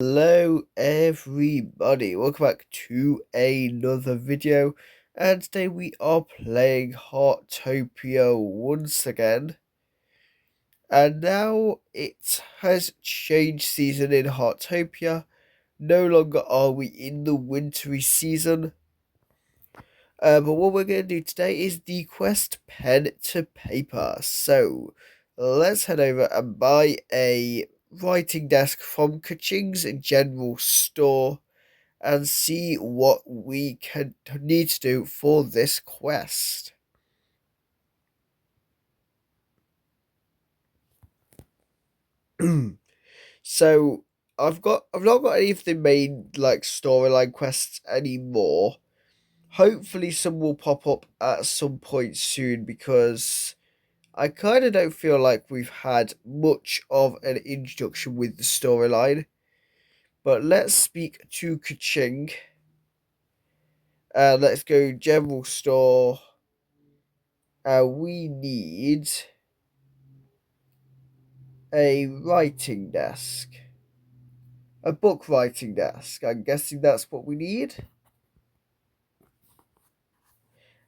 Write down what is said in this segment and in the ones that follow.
Hello everybody, welcome back to another video, and today we are playing Heartopia once again. And now it has changed season in Heartopia. No longer are we in the wintry season. But what we're going to do today is the quest pen to paper. So let's head over and buy a writing desk from Kaching's general store and see what we need to do for this quest. So I've not got any of the main storyline quests anymore. Hopefully some will pop up at some point soon, because I kind of don't feel like we've had much of an introduction with the storyline. But let's speak to Kaching. Let's go general store. We need a writing desk. A book writing desk. I'm guessing that's what we need.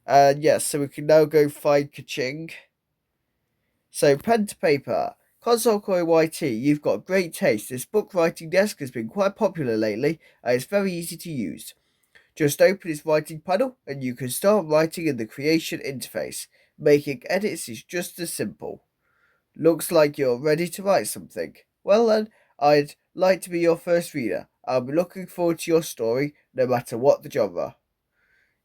And yes, so we can now go find Kaching. So, pen to paper. Console Koi YT, you've got great taste. This book writing desk has been quite popular lately, and it's very easy to use. Just open its writing panel, and you can start writing in the creation interface. Making edits is just as simple. Looks like you're ready to write something. Well then, I'd like to be your first reader. I'll be looking forward to your story, no matter what the genre.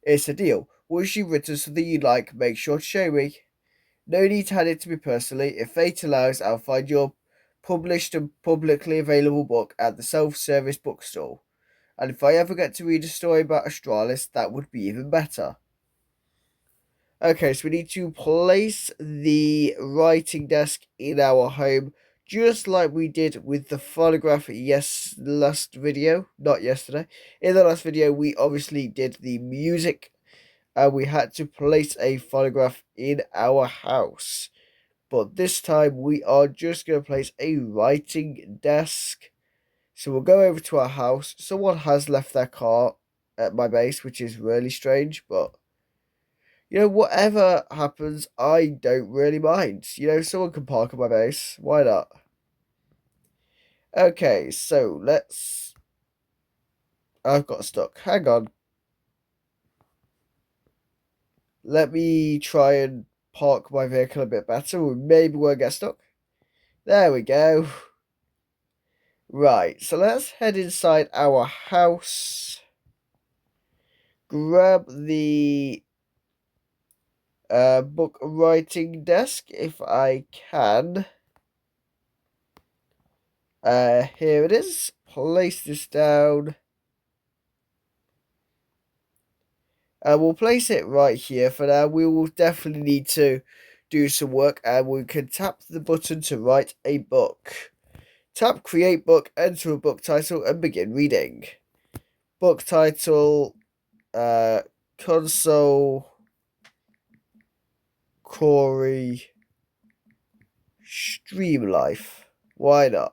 It's a deal. Once you've written something you like, make sure to show me. No need to hand it to me personally. If fate allows, I'll find your published and publicly available book at the self-service bookstore. And if I ever get to read a story about Astralis, that would be even better. Okay, so we need to place the writing desk in our home, just like we did with the photograph last video, not yesterday. In the last video, we obviously did the music, and we had to place a photograph in our house. But this time, we are just going to place a writing desk. So we'll go over to our house. Someone has left their car at my base, which is really strange, but whatever happens, I don't really mind. Someone can park at my base. Why not? Okay, so let's. I've got stuck. Hang on. Let me try and park my vehicle a bit better. We maybe won't get stuck. There we go. Right, so let's head inside our house. Grab the book writing desk if I can. Here it is. Place this down. We'll place it right here for now. We will definitely need to do some work, and we can tap the button to write a book. Tap create book, enter a book title, and begin reading. Book title, Console Corey Stream Life. Why not?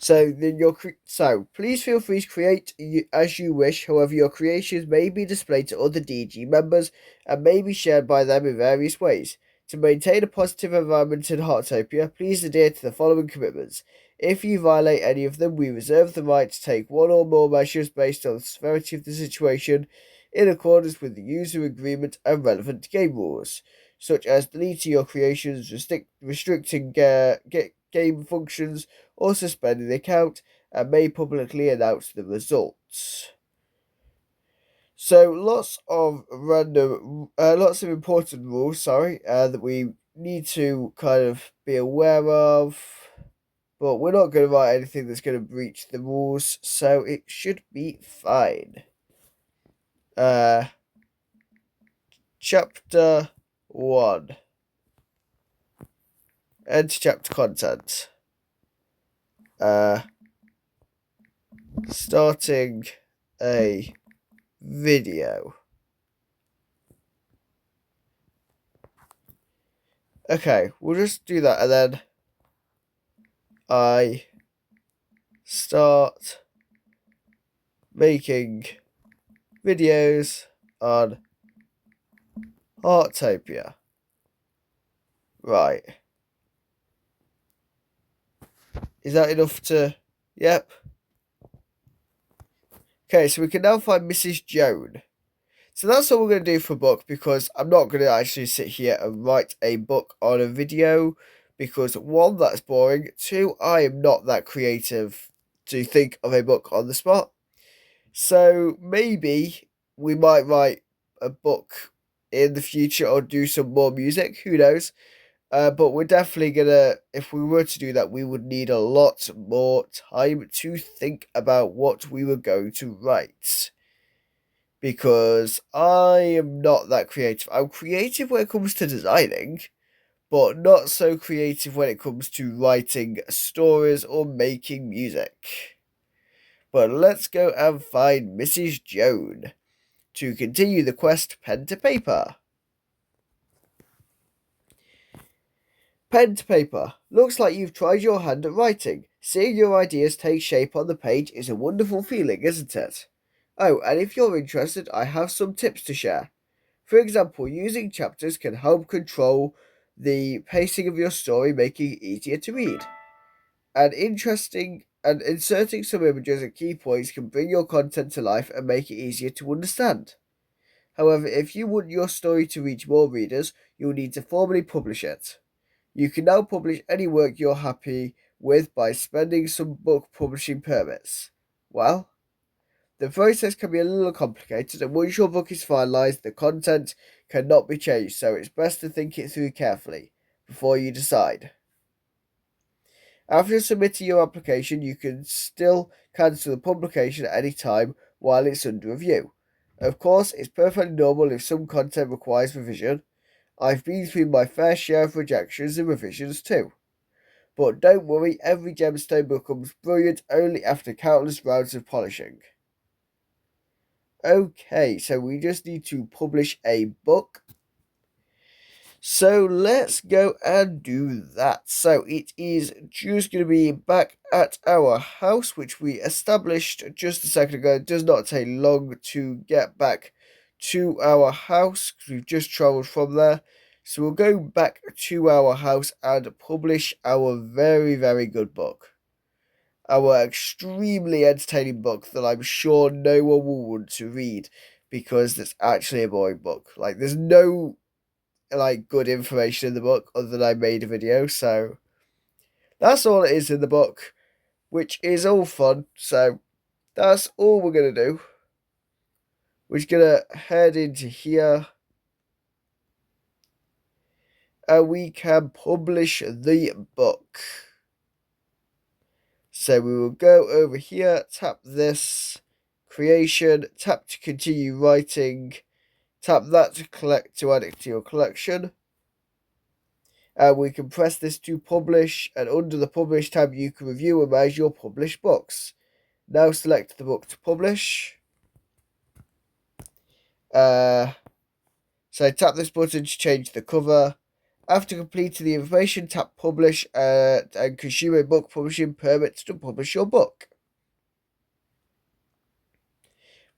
So please feel free to create as you wish. However, your creations may be displayed to other DG members and may be shared by them in various ways. To maintain a positive environment in Heartopia, please adhere to the following commitments. If you violate any of them, we reserve the right to take one or more measures based on the severity of the situation, in accordance with the user agreement and relevant game rules, such as deleting your creations, restricting game functions, or suspending the account, and may publicly announce the results. So lots of important rules, that we need to kind of be aware of, but we're not going to write anything that's going to breach the rules, so it should be fine. Chapter 1. Enter chapter content. Starting a video. Okay, we'll just do that and then I start making videos on Heartopia. Right. Is that enough to... Yep. Okay, so we can now find Mrs. Joan. So that's all we're going to do for a book, because I'm not going to actually sit here and write a book on a video, because one, that's boring. Two, I am not that creative to think of a book on the spot. So maybe we might write a book in the future or do some more music. Who knows? But we're definitely gonna, if we were to do that, we would need a lot more time to think about what we were going to write. Because I am not that creative. I'm creative when it comes to designing, but not so creative when it comes to writing stories or making music. But let's go and find Mrs. Joan to continue the quest pen to paper. Pen to paper. Looks like you've tried your hand at writing. Seeing your ideas take shape on the page is a wonderful feeling, isn't it? Oh, and if you're interested, I have some tips to share. For example, using chapters can help control the pacing of your story, making it easier to read. And inserting some images and key points can bring your content to life and make it easier to understand. However, if you want your story to reach more readers, you'll need to formally publish it. You can now publish any work you're happy with by spending some book publishing permits. Well, the process can be a little complicated, and once your book is finalised, the content cannot be changed, so it's best to think it through carefully before you decide. After submitting your application, you can still cancel the publication at any time while it's under review. Of course, it's perfectly normal if some content requires revision. I've been through my fair share of rejections and revisions too. But don't worry, every gemstone becomes brilliant only after countless rounds of polishing. Okay, so we just need to publish a book. So let's go and do that. So it is just going to be back at our house, which we established just a second ago. It does not take long to get back to our house because we've just travelled from there. So we'll go back to our house and publish our very, very good book. Our extremely entertaining book that I'm sure no one will want to read because it's actually a boring book. Like, there's no good information in the book other than I made a video, so that's all it is in the book, which is all fun. So that's all we're gonna do. We're just gonna head into here and we can publish the book. So we will go over here, tap this, creation, tap to continue writing, tap that to add it to your collection. And we can press this to publish, and under the publish tab you can review and manage your published books. Now select the book to publish. So tap this button to change the cover. After completing the information, tap publish and consume a book publishing permit to publish your book.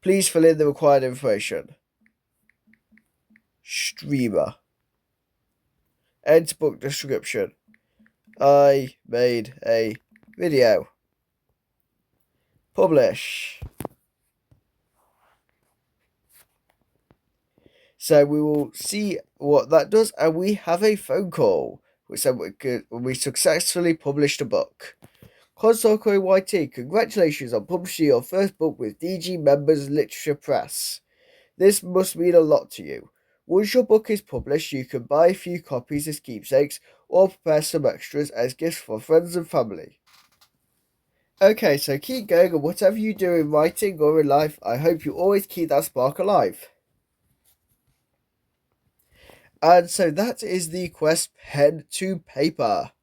Please fill in the required information. Streamer. Enter book description. I made a video. Publish. So we will see what that does, and we have a phone call. We successfully published a book. Consokoi YT, congratulations on publishing your first book with DG Members Literature Press. This must mean a lot to you. Once your book is published, you can buy a few copies as keepsakes or prepare some extras as gifts for friends and family. Okay, so keep going, and whatever you do in writing or in life, I hope you always keep that spark alive. And so that is the quest pen to paper.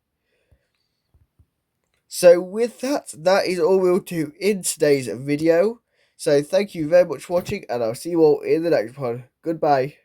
So with that, that is all we'll do in today's video. So thank you very much for watching, and I'll see you all in the next one. Goodbye.